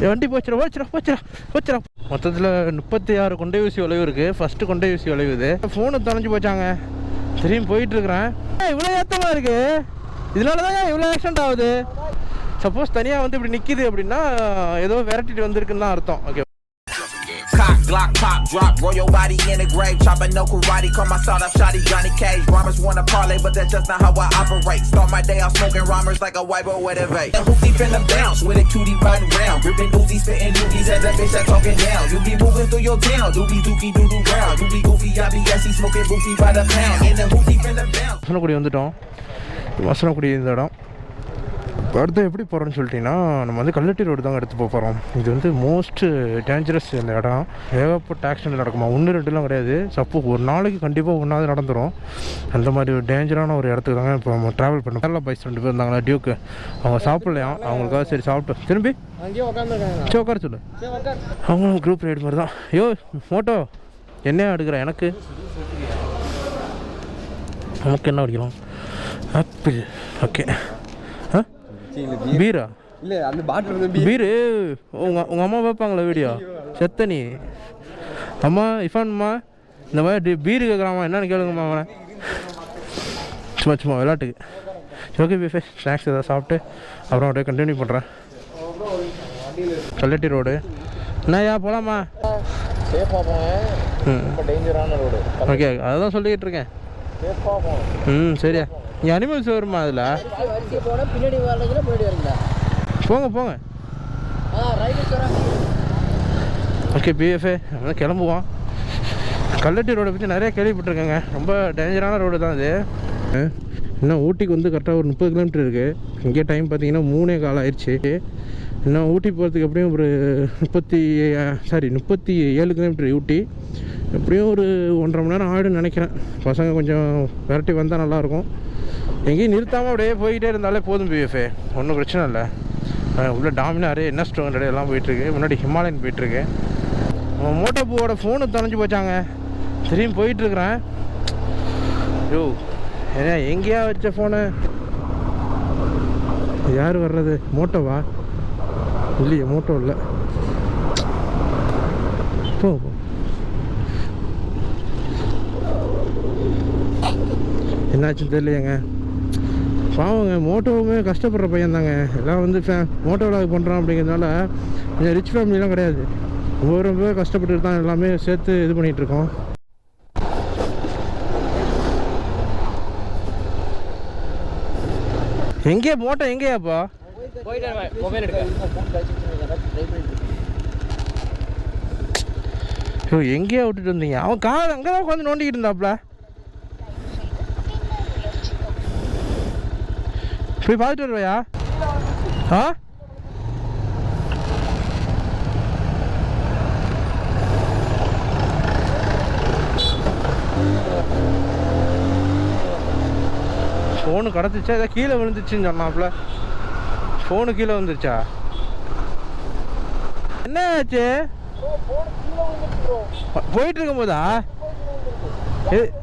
வண்டி போச்சுடா போச்சுடா போச்சுடா போச்சுடா. மொத்தத்தில் 36 கொண்டை ஊசி வளைவு இருக்குது. ஃபஸ்ட்டு கொண்டை ஊசி வளைவு இது. ஃபோனு தொலைஞ்சு போச்சாங்க. திரும்பி போயிட்டுருக்குறேன். இவ்வளோ ஏற்றமாக இருக்குது. இதனால தான் இவ்வளோ ஆக்சிடென்ட் ஆகுது. சப்போஸ் தனியாக வந்து இப்படி நிற்கிது அப்படின்னா ஏதோ விரட்டிட்டு வந்திருக்குன்னு தான் அர்த்தம். Okay. Cock, Glock, pop, drop, roll your body in the grave. Chopping no karate, call my sawed up shotty Johnny Cage. Rhymers wanna parlay, but that's just not how I operate. Start my day off smoking rhymers like a white boy with a vape. And hoopty finna bounce with a cutie riding round. Ripping doozies, spitting doozies at that bitch that talking down. You be moving through your town, doobie dookie doo doo ground. You be goofy, I be gassy, smoking boofy by the pound. And the hoopty finna bounce. வசனக்குடி வந்துட்டோம். வசனக்குடி இந்த இடம். அடுத்து எப்படி போகிறோன்னு சொல்லிட்டிங்கன்னா நம்ம வந்து Kallatti road தாங்க எடுத்து போகிறோம். இது வந்து மோஸ்ட்டு டேஞ்சரஸ் இந்த இடம். ஏகப்பட்ட ஆக்சிடென்ட் நடக்குமா, 1-2லாம் கிடையாது. சப்போஸ் ஒரு நாளைக்கு கண்டிப்பாக ஒன்றாவது நடந்துடும். அந்த மாதிரி ஒரு டேஞ்சரான ஒரு இடத்துக்கு தாங்க இப்போ நம்ம ட்ராவல் பண்ணோம். கேரளா பாய்ஸ் 2 பேர் இருந்தாங்களா, டியூக்கு. அவங்க சாப்பிட்லையாம். அவங்களுக்காக சரி சாப்பிட்டு திரும்பி சரி உட்கார சொல்லு. அவங்களும் குரூப் ரைடு மாதிரி தான். ஐயோ மோட்டோ என்ன எடுக்கிறேன் எனக்கு நமக்கு என்ன அடிக்கலாம்? ஆப்பிள். ஓகே. பீரா இல்லை அந்த பாட்டில் பீரு. உங்கள் அம்மா பார்ப்பாங்களா வீடியோ? செத்தனி அம்மா இஃபான்மா இந்த மாதிரி பீரு கேட்குறாம்மா, என்னன்னு கேளுங்கம்மா அவனை. சும்மா சும்மா விளையாட்டுக்கு. ஓகே பீஃபே ஸ்நாக்ஸ் எதாவது சாப்பிட்டு அப்புறம் அப்படியே கண்டினியூ பண்ணுறேன். கல்லட்டி ரோடு என்னய்யா போகலாமா? ஓகே அதுதான் சொல்லிக்கிட்டு இருக்கேன். சரியா. இங்கே அனிமல்ஸ் வருமா அதில்? போங்க போங்க. ஓகே பிஎஃப்ஏ அதெல்லாம் கிளம்புவோம். கல்லட்டி ரோடை பற்றி நிறைய கேள்விப்பட்டிருக்கேங்க. ரொம்ப டேஞ்சரான ரோடு தான் இது. இன்னும் ஊட்டிக்கு வந்து கரெக்டாக ஒரு 30 கிலோமீட்டர் இருக்குது. இங்கே டைம் பார்த்தீங்கன்னா 3:15 ஆயிடுச்சு. இன்னும் ஊட்டி போகிறதுக்கு எப்படியும் ஒரு 37 கிலோமீட்டர் ஊட்டி. எப்படியும் ஒரு 1.5 மணி நேரம் ஆகிடும்னு நினைக்கிறேன். பசங்க கொஞ்சம் விரட்டி வந்தால் நல்லாயிருக்கும். எங்கேயும் நிறுத்தாமல் அப்படியே போய்கிட்டே இருந்தாலே போதும் பிஎஃப்ஏ, ஒன்றும் பிரச்சனை இல்லை. உள்ள டாமினாரு NS 200 எல்லாம் போயிட்டுருக்கு. முன்னாடி ஹிமாலயன் போயிட்டுருக்கு. மோட்டோபூவோட ஃபோனு தொலைஞ்சு போச்சாங்க. திரும்பி போயிட்டுருக்குறேன். யோ ஏன்னா எங்கேயா வச்ச ஃபோனு? யார் வர்றது? மோட்டோவா? இல்லையே மோட்டோ இல்லை. போ என்னாச்சுன்னு தெரியலையேங்க. பாவங்க மோட்டோவுமே கஷ்டப்படுற பையன் தாங்க. எல்லாம் வந்து மோட்டோ விளாக் பண்ணுறான் அப்படிங்கிறதுனால கொஞ்சம் ரிச் ஃபேமிலிலாம் கிடையாது. ரொம்ப கஷ்டப்பட்டு தான் எல்லாமே சேர்த்து இது பண்ணிகிட்ருக்கோம். எங்கேயா மோட்டோ எங்கேயாப்பா? எங்கேயா விட்டுட்டு வந்தீங்க? அவன் கார் அங்கே தான் உட்காந்து நோண்டிக்கிட்டு இருந்தாப்ல. போய் பார்த்துட்டு வருவையா? ஆ ஃபோனு கிடச்சிச்சா? ஏதோ கீழே விழுந்துச்சுன்னு சொன்னாப்ல. ஃபோனு கீழே வந்துருச்சா? என்ன ஆச்சு? போயிட்டு இருக்கும் போதா?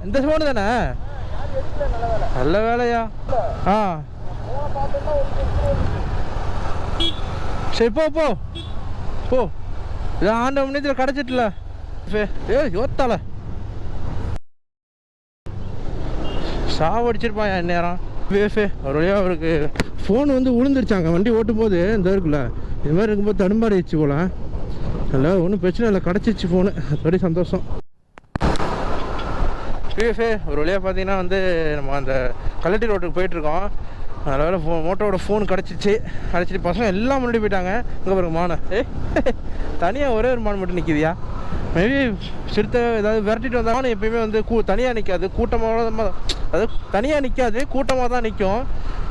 இந்த ஃபோனு தானே? நல்ல வேலையா? ஆ சரி போ போ போ. இதான் ஆண்ட மணியத்தில் கிடச்சிட்டுல. யோத்தால சாவடிச்சிருப்பான் என் நேரம். வேஃபே ஒரு வழியாக அவருக்கு ஃபோன் வந்து விழுந்துருச்சாங்க. வண்டி ஓட்டும் போது இந்த இருக்குல்ல இது மாதிரி இருக்கும்போது தடுமாறிடுச்சு போல. இல்லை ஒன்றும் பிரச்சனை இல்லை, கிடச்சிச்சு ஃபோனு. அப்படி சந்தோஷம். பிஎஃப்ஏ ஒரு வழியாக பார்த்தீங்கன்னா வந்து நம்ம அந்த கல்லட்டி ரோட்டுக்கு போயிட்டுருக்கோம். அதில் மோட்டோவோட ஃபோன் கிடச்சிட்டு பசங்க எல்லாம் முன்னாடி போயிட்டாங்க. இங்கே பாருங்க மானை. தனியாக ஒரே ஒரு மான் மட்டும் நிற்கிதியா? மேபி சிறுத்தை ஏதாவது விரட்டிட்டு வந்தாலும் எப்பயுமே வந்து தனியாக நிற்காது, கூட்டமாக. அதாவது தனியாக நிற்காது, கூட்டமாக தான் நிற்கும்.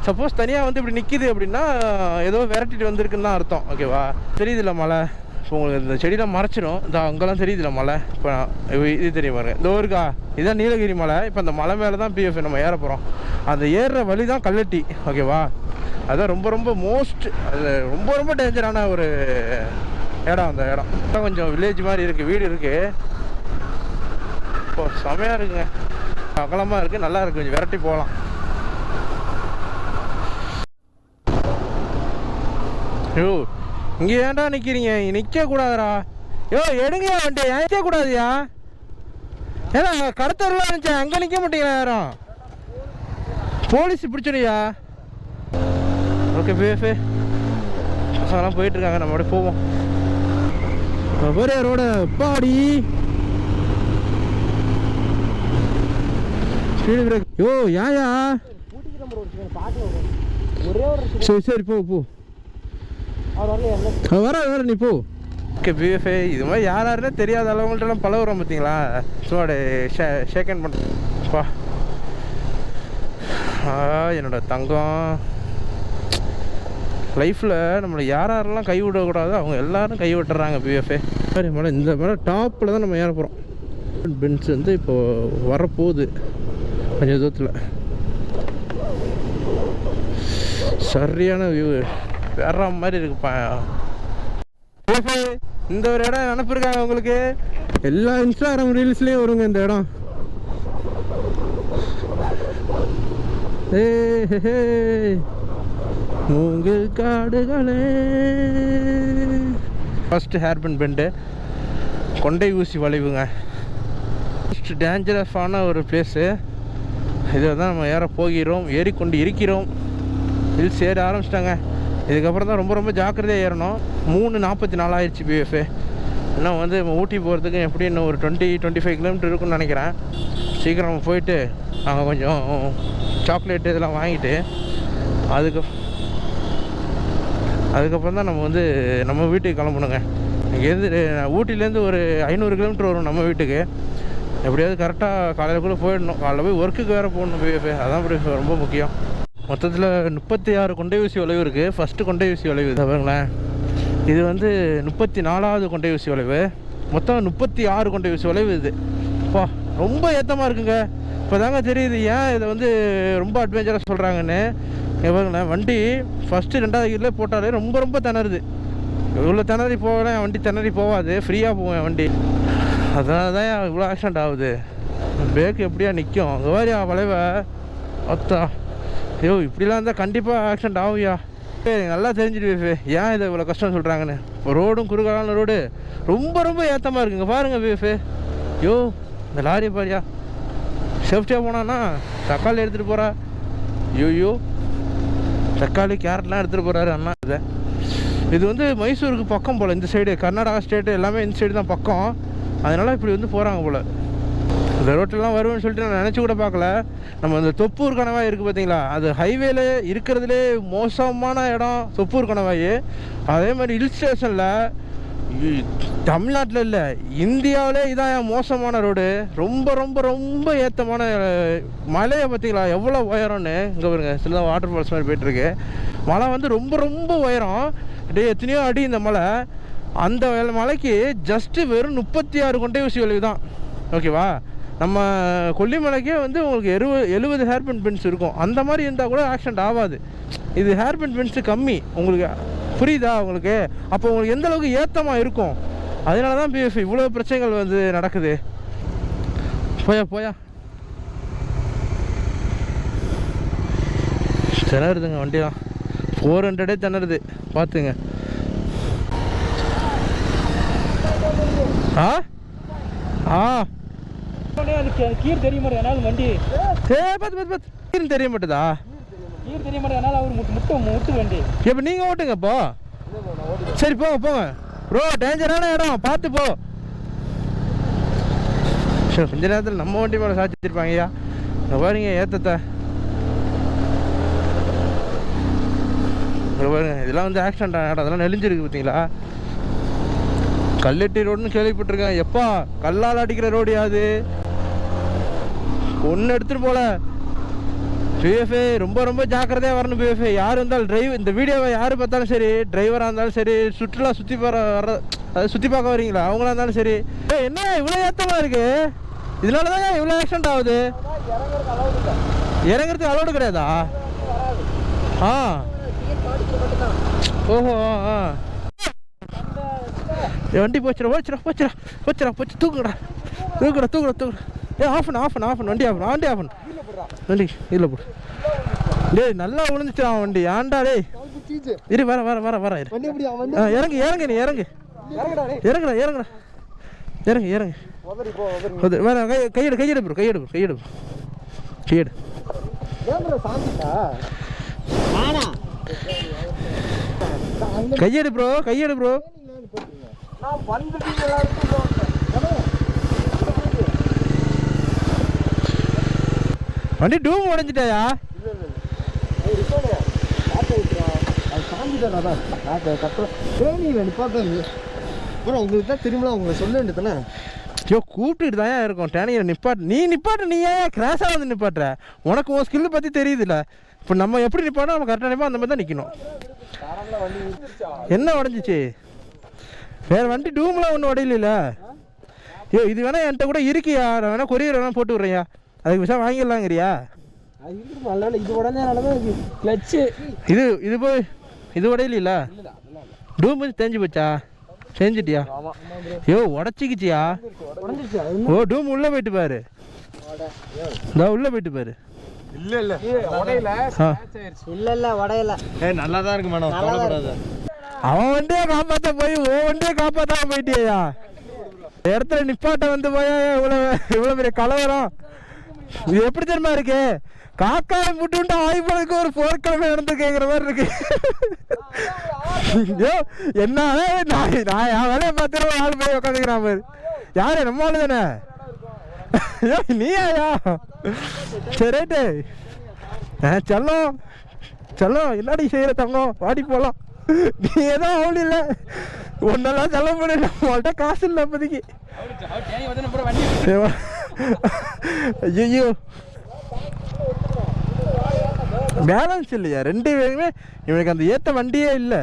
சப்போஸ் தனியாக வந்து இப்படி நிற்கிது அப்படின்னா ஏதோ விரட்டிட்டு வந்திருக்குன்னு தான் அர்த்தம். ஓகேவா? தெரியுதுல்ல மலை. இப்போ உங்களுக்கு இந்த செடியெலாம் மறைச்சிடும். இந்த அங்கெல்லாம் தெரியுதுல்ல மலை. இப்போ இது தெரியும் பாருங்க, இந்த ஊருக்கா இதுதான் நீலகிரி மலை. இப்போ அந்த மலை மேலே தான் பிஎஃப் நம்ம ஏற போகிறோம். அந்த ஏறுற வழி தான் கல்லட்டி. ஓகேவா? அதுதான் ரொம்ப ரொம்ப மோஸ்ட், அது ரொம்ப ரொம்ப டேஞ்சரான ஒரு இடம். அந்த இடம் கொஞ்சம் வில்லேஜ் மாதிரி இருக்குது, வீடு இருக்குது. இப்போ செமையாக இருக்குங்க, அகலமாக இருக்குது, நல்லா இருக்குது. கொஞ்சம் விரட்டி போகலாம். ஐயோ இங்கே ஏன்டா நிற்கிறீங்க? நிற்க கூடாதுடா. யோ எடுங்க வண்டி, நிற்க கூடாதுயா. ஏன்னா கடத்தலாம் இருந்துச்சா, அங்கே நிற்க மாட்டீங்களா யாரும்? போலீஸ் பிடிச்சிடுயா. ஓகே பிஎஃப்ஏ பசங்களாம் போயிட்டுருக்காங்க, நம்ம அப்படியே போவோம். ஒரே ரோட பாடி ஸ்பீடு பிரேக். யோ யாயா சரி சரி போ போ, வர நீ போ. ஓகே பிஎஃப்ஏ இது மாதிரி யாருன்னே தெரியாத அளவுங்கள்ட்டலாம் பழகுறோம் பார்த்தீங்களா? சும்மா ஷேக் ஹேண்ட் பண்ணுப்பா. என்னோட தங்கம் லைஃப்பில் நம்மளை யாரெல்லாம் கை விடக்கூடாதோ அவங்க எல்லோரும் கை விட்டுறாங்க பிஎஃப்ஏ. சரி மேடம், இந்த மேடம் டாப்பில் தான் நம்ம ஏற போகிறோம். பென்ஸ் வந்து இப்போது வரப்போகுது கொஞ்சம் தூரத்தில். சரியான வியூ, வேற மாதிரி இருக்குப்பா. இந்த ஒரு இடம் அனுப்பியிருக்காங்க உங்களுக்கு, எல்லா இன்ஸ்டாகிராம் ரீல்ஸ்லேயும் வருங்க இந்த இடம். மூங்கில் காடுகளே. ஃபஸ்ட்டு ஹேர்பின் பெண்டு, கொண்டை ஊசி வளைவுங்க. ஃபஸ்ட்டு டேஞ்சரஸான ஒரு பிளேஸு. இதை தான் நம்ம ஏற போகிறோம், ஏறிக்கொண்டு இருக்கிறோம். ஹில்ஸ் ஏற ஆரம்பிச்சிட்டாங்க. இதுக்கப்புறம் தான் ரொம்ப ரொம்ப ஜாக்கிரதையாக ஏறணும். 3:44 ஆயிடுச்சு பிஎஃப்ஏ. இன்னும் வந்து ஊட்டி போகிறதுக்கு எப்படி இன்னும் ஒரு 20-25 கிலோமீட்டர் இருக்குன்னு நினைக்கிறேன். சீக்கிரம் போயிட்டு அங்கே கொஞ்சம் சாக்லேட்டு இதெல்லாம் வாங்கிட்டு அதுக்கப்புறம் தான் நம்ம வந்து நம்ம வீட்டுக்கு கிளம்பணுங்க. இங்கேருந்து ஊட்டிலேருந்து ஒரு 500 கிலோமீட்டர் வரும் நம்ம வீட்டுக்கு. எப்படியாவது கரெக்டாக காலையிலக்குள்ளே போயிடணும். காலையில் போய் ஒர்க்குக்கு வேறு போகணும் பிஎஃப்ஏ, அதான் ரொம்ப முக்கியம். மொத்தத்தில் 36 கொண்டை ஊசி வளைவு இருக்குது. ஃபஸ்ட்டு கொண்டை ஊசி வளைவு பாருங்களேன். இது வந்து 34வது கொண்டை ஊசி வளைவு. மொத்தம் 36 கொண்டை ஊசி வளைவு இது. அப்பா ரொம்ப ஏற்றமாக இருக்குங்க. இப்போ தாங்க தெரியுது ஏன் இதை வந்து ரொம்ப அட்வென்ச்சராக சொல்கிறாங்கன்னு. பாருங்களேன், வண்டி ஃபஸ்ட்டு 2வது கீரில் போட்டாலே ரொம்ப ரொம்ப திணறுது. இவ்வளோ திணறி போகலாம் என் வண்டி, திணறி போகாது, ஃப்ரீயாக போவேன் என் வண்டி. அதனால தான் இவ்வளோ ஆக்சிடென்ட் ஆகுது. பிரேக் எப்படியா நிற்கும்? அங்கே வாரியா வளைவை அத்தா. ஐயோ இப்படிலாம் இருந்தால் கண்டிப்பாக ஆக்சிடென்ட் ஆகுயா. நல்லா தெரிஞ்சுட்டு ஏன் இதை இவ்வளோ கஷ்டம் சொல்கிறாங்கன்னு. இப்போ ரோடும் குறுகலான ரோடு ரொம்ப ரொம்ப ஏற்றமாக இருக்குங்க. பாருங்கள் பிஎஃப்ஏ. யோ இந்த லாரியை பாரியா, சேஃப்டியாக போனான்னா தக்காளி எடுத்துகிட்டு போகிறா. ஐயோ தக்காளி கேரட்லாம் எடுத்துகிட்டு போகிறாரு அண்ணா. இது வந்து மைசூருக்கு பக்கம் போல், இந்த சைடு கர்நாடகா ஸ்டேட்டு எல்லாமே இந்த சைடு தான் பக்கம். அதனால் இப்படி வந்து போகிறாங்க போல். இந்த ரோட்டெல்லாம் வருவேன்னு சொல்லிட்டு நான் நினச்சி கூட பார்க்கல. நம்ம இந்த தொப்பூர் கணவாய் இருக்குது பார்த்தீங்களா, அது ஹைவேல இருக்கிறதுலே மோசமான இடம் தொப்பூர் கணவாய். அதே மாதிரி ஹில் ஸ்டேஷனில் தமிழ்நாட்டில் இல்லை இந்தியாவிலே இதான் மோசமான ரோடு. ரொம்ப ரொம்ப ரொம்ப ஏற்றமான மலையை பார்த்தீங்களா எவ்வளோ உயரம்னு. இங்கே பாருங்க சில வாட்டர் ஃபால்ஸ் மாதிரி போய்ட்டுருக்கு. மலை வந்து ரொம்ப ரொம்ப உயரம், எத்தனையோ அடி இந்த மலை. அந்த மலைக்கு ஜஸ்ட்டு வெறும் 36 கொண்டை ஊசி வளைவு தான். ஓகேவா? நம்ம கொல்லிமலைக்கே வந்து உங்களுக்கு 70 ஹேர்பின் பென்ஸ் இருக்கும். அந்த மாதிரி இருந்தால் கூட ஆக்சிடென்ட் ஆகாது. இது ஹேர்பின் பென்ஸு கம்மி. உங்களுக்கு புரியுதா உங்களுக்கு? அப்போ உங்களுக்கு எந்த அளவுக்கு ஏற்றமாக இருக்கும். அதனால தான் பிஎஃப் இவ்வளோ பிரச்சனைகள் வந்து நடக்குது. போயா திணறுதுங்க வண்டிலாம். 400 திணறுது பார்த்துங்க. கீர் தெரிய மாட்டேன் வண்டி கீர் தெரிய மாட்டேதா? கீர் தெரிய மாட்டேன் அவர் முட்டு வண்டி. இப்போ நீங்கள் ஓட்டுங்க இப்போ. சரி போங்க ப்ரோ, டேஞ்சரான இடம் பார்த்து போ. சரி கொஞ்ச நேரத்தில் நம்ம வண்டி மேலே சாட்சி வச்சிருப்பாங்கய்யா. பாருங்க ஏற்றத்தை பாருங்க. இதெல்லாம் வந்து ஆக்சிடென்ட் ஆன இடம், அதெல்லாம் நெளிஞ்சிருக்கு பார்த்தீங்களா. கல்லெட்டி ரோடுன்னு கேள்விப்பட்டிருக்கேன். எப்பா கல்லால் அடிக்கிற ரோடு யாது ஒன்று எடுத்துகிட்டு போல. பிஎஃப்ஏ ரொம்ப ரொம்ப ஜாக்கிரதையாக வரணும் பிஎஃப்ஏ. யார் இருந்தாலும் இந்த வீடியோவை யார் பார்த்தாலும் சரி, டிரைவராக இருந்தாலும் சரி, சுற்றுலா சுற்றி பார்க்க வரீங்களா அவங்களா இருந்தாலும் சரி. என்ன இவ்வளோ ஏற்றமாக இருக்குது? இதனால தான் இவ்வளோ ஆக்சிடென்ட் ஆகுது. இறங்குறதுக்கு அலோடு கிடையாதா? ஓஹோ வண்டி போச்சுடா. தூக்குடா. ஆஃப் பண்ணு வண்டி ஆஃப் பண்ணு. வண்டி இல்லை போடு. டேய் நல்லா விழுந்துச்சுடா வண்டி. ஏன்டா டேய் இரு வர இரு. இறங்கு நீ இறங்கு. இறங்கு. வேற கையெடு ப்ரோ. கையெடு ப்ரோ. வண்டி டூம் உடைஞ்சிட்டாயா? உங்களுக்கு தான் திரும்ப உங்களை சொல்ல வேண்டியதானே? ஐயோ கூப்பிட்டுட்டு தான் இருக்கும். டேனியில் நிப்பாட்டு. நீ ஏன் கிராஸாக வந்து நிப்பாட்டுற? உனக்கு உன் ஸ்கில்லு பற்றி தெரியுதுல்ல. இப்போ நம்ம எப்படி நிப்பாட்டோம், நம்ம கரெக்டாக நிற்போம், அந்த மாதிரி தான் நிற்கணும். என்ன உடஞ்சிச்சு? வேறு வண்டி டூம்லாம் ஒன்றும் உடையில. ஐயோ இது வேணா என்கிட்ட கூட இருக்கியா? நான் வேணா கொரியர் வேணா போட்டு விட்றேயா? அதுக்கு விஷயம் வாங்கிடலாங்கிறியா? இது உடனே கிளச்சு இது போய் இது உடையில டூம் தேஞ்சு போச்சா? செஞ்சிட்டியா? ஐயோ உடச்சிக்கிச்சியா? ஓ டூம் உள்ள போயிட்டு பாரு. உள்ள போயிட்டு பாரு. இல்ல உடையல. நல்லா தான் இருக்கு மேடம், கவலைப்படாத. அவன் வண்டியை காப்பாற்ற போய் ஓ வண்டியை காப்பாற்றாம போயிட்டியா? இடத்துல நிப்பாட்ட வந்து போயா இவ்வளோ பெரிய கலவரம். இது எப்படி தெரியுமா இருக்கு? காக்காய் முட்டு ஆய்வுக்கு ஒரு போர்க்கிழமை நடந்துருக்குங்கிற மாதிரி இருக்கு. என்ன நான் என் வேலையை பார்த்துட்டு ஆள் போய் உட்காந்துக்கிறான் பாரு. யாரு நம்ம ஆளு தானே? நீயா? சரி ரைட்டு. செல்லம் என்னடி செய்யற தங்கம், வாடி போகலாம். நீ ஏதோ அவள் இல்லை, ஒன்னெல்லாம் செலவு பண்ண நம்மள்கிட்ட காசு இல்லை அப்போதைக்கு. ஐயோ பேலன்ஸ் இல்லையா ரெண்டு பேருமே? இவனுக்கு அந்த ஏற்ற வண்டியே இல்லை.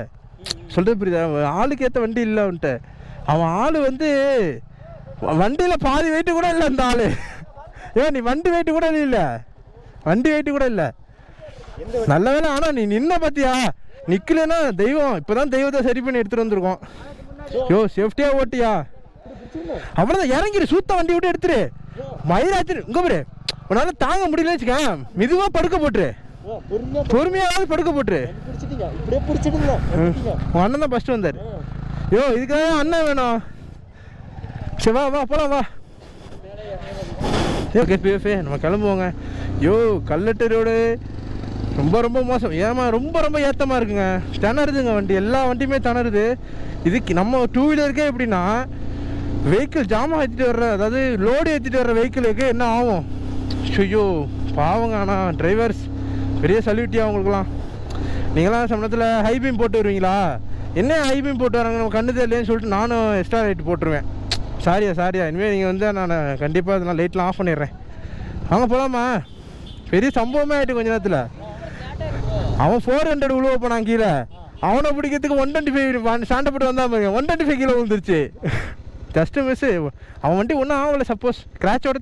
சொல்கிறது புரியுதா? ஆளுக்கு ஏற்ற வண்டி இல்லை அவன்கிட்ட. அவன் ஆள் வந்து வண்டியில் பாதி வெயிட்டு கூட இல்லை அந்த ஆள். நீ வண்டி வெயிட்டு கூட இல்லை. நல்ல வேலை. ஆனால் நீ நின்ன பார்த்தியா? நிற்கலன்னா தெய்வம் இப்போ தான் தெய்வத்தை சரி பண்ணி எடுத்துகிட்டு வந்திருக்கோம். சேஃப்டியாக ஓட்டியா? அவ்வளோதான், இறங்கிடு. சூத்த வண்டி விட்டு எடுத்துரு. மயிராச்சு இங்கே பாரு. உன்னால் தாங்க முடியல வச்சுக்க, மெதுவாக படுக்க போட்டுரு. பொறுமையாவது படுக்க போட்டுரு. உன் அண்ணன் தான் ஃபஸ்ட்டு வந்தார். இதுக்காக அண்ணன் வேணும். சரி வா போலாம் வா. கேபே நம்ம கிளம்புவோங்க. கல்லட்டு ரோடு ரொம்ப மோசம். ரொம்ப ஏற்றமாக இருக்குங்க. திணறுதுங்க வண்டி. எல்லா வண்டியுமே திணறுது. இதுக்கு நம்ம டூ வீலருக்கே எப்படின்னா வெஹிக்கிள் ஜாமான் ஏற்றிட்டு வர்ற, அதாவது லோடு ஏற்றிட்டு வர்ற வெஹிக்கிளுக்கு என்ன ஆகும்? ஐயோ பாவங்க. ஆனால் டிரைவர்ஸ் பெரிய சல்யூட்டியா அவங்களுக்குலாம். நீங்களாம் சமயத்தில் ஹைபீம் போட்டு வருவீங்களா? என்ன ஹைபீம் போட்டு வராங்க நம்ம கண்ணு தெரியலேன்னு சொல்லிட்டு நானும் எக்ஸ்ட்ரா லைட் போட்டுருவேன். சாரியா இனிமேல் நீங்கள் வந்து நான் கண்டிப்பாக இதெல்லாம் லைட்லாம் ஆஃப் பண்ணிடுறேன். வாங்க போகலாமா? பெரிய சம்பவமே ஆகிட்டு கொஞ்ச நேரத்தில். அவன் 400 உழுவ போனான் கீழே. அவனை பிடிக்கிறதுக்கு 125 ஸ்டாண்டை போட்டு வந்தான் பாருங்க. 125 கீழே விழுந்துருச்சு. Just miss. அவன் வண்டி ஒன்றும் ஆகலை. சப்போஸ் கிராச்சோட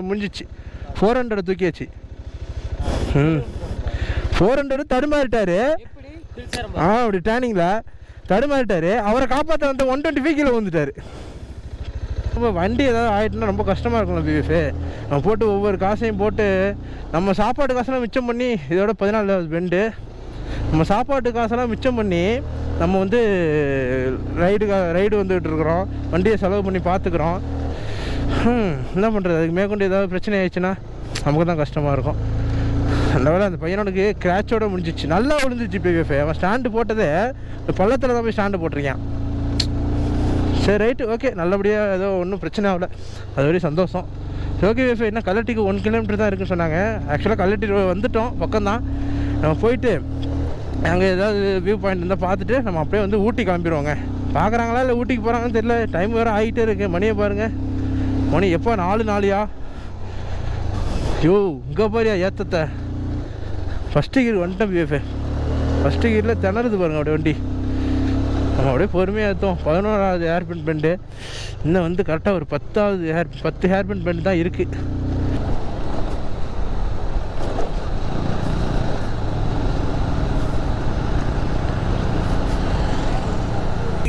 முடிஞ்சிச்சு. 400 தூக்கியாச்சு. 400 தடுமாறிட்டாரு. அப்படி டேர்னிங்கில் தடுமாறிட்டாரு. அவரை காப்பாற்ற வந்து 125 கீழே வந்துட்டார். ரொம்ப வண்டி ஏதாவது ஆகிட்டுனா ரொம்ப கஷ்டமாக இருக்கும்ல பிஎஃபே. நம்ம போட்டு ஒவ்வொரு காசையும் போட்டு நம்ம சாப்பாட்டு காசெல்லாம் மிச்சம் பண்ணி, இதோட 14 பெண்டு, நம்ம சாப்பாட்டு காசெல்லாம் மிச்சம் பண்ணி நம்ம வந்து ரைடு வந்துகிட்டு இருக்கிறோம். வண்டியை செலவு பண்ணி பார்த்துக்குறோம். என்ன பண்ணுறது? அதுக்கு மேற்கொண்டு ஏதாவது பிரச்சனை ஆயிடுச்சுன்னா நமக்கு தான் கஷ்டமாக இருக்கும். அந்த வேலை அந்த பையனுக்கு கிராச்சோட முடிஞ்சிச்சு. நல்லா விழுந்துச்சு பிஎஃபே. அவன் ஸ்டாண்டு போட்டதே பள்ளத்தில் தான் போய் ஸ்டாண்டு போட்டிருக்கான். சரி ரைட்டு ஓகே, நல்லபடியாக ஏதோ ஒன்றும் பிரச்சனை ஆகலை. அது வரையும் சந்தோஷம். ஓகே பிஎஃபே. என்ன கல்லட்டிக்கு 1 கிலோமீட்டர் தான் இருக்குன்னு சொன்னாங்க. ஆக்சுவலாக கல்லட்டி வந்துட்டோம், பக்கம்தான். நம்ம போயிட்டு அங்கே ஏதாவது வியூ பாயிண்ட் இருந்தால் பார்த்துட்டு நம்ம அப்படியே வந்து ஊட்டி கிளம்பிடுவோங்க. பார்க்குறாங்களா இல்லை ஊட்டிக்கு போகிறாங்கன்னு தெரியல. டைம் வேறு ஆகிட்டே இருக்குது. மணியை பாருங்கள். மணி எப்போ 4:04. இங்கே பாரியா ஏற்றத்தை. ஃபஸ்ட்டு கீர் வந்துட்டேன் பிஎஃபே. ஃபஸ்ட்டு கீரில் திணறுது பாருங்கள் அப்படியே வண்டி. நம்ம அப்படியே பொறுமையாக ஏற்றோம். 11வது ஹேர்பின் பெண்டு. இன்னும் வந்து கரெக்டாக ஒரு 10 ஹேர்பின் பெண்டு தான் இருக்குது.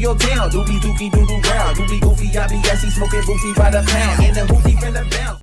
Your town, doobie dookie doo doo brown, doobie goofy, I be smoking goofy by the pound, and the goofy finna bounce.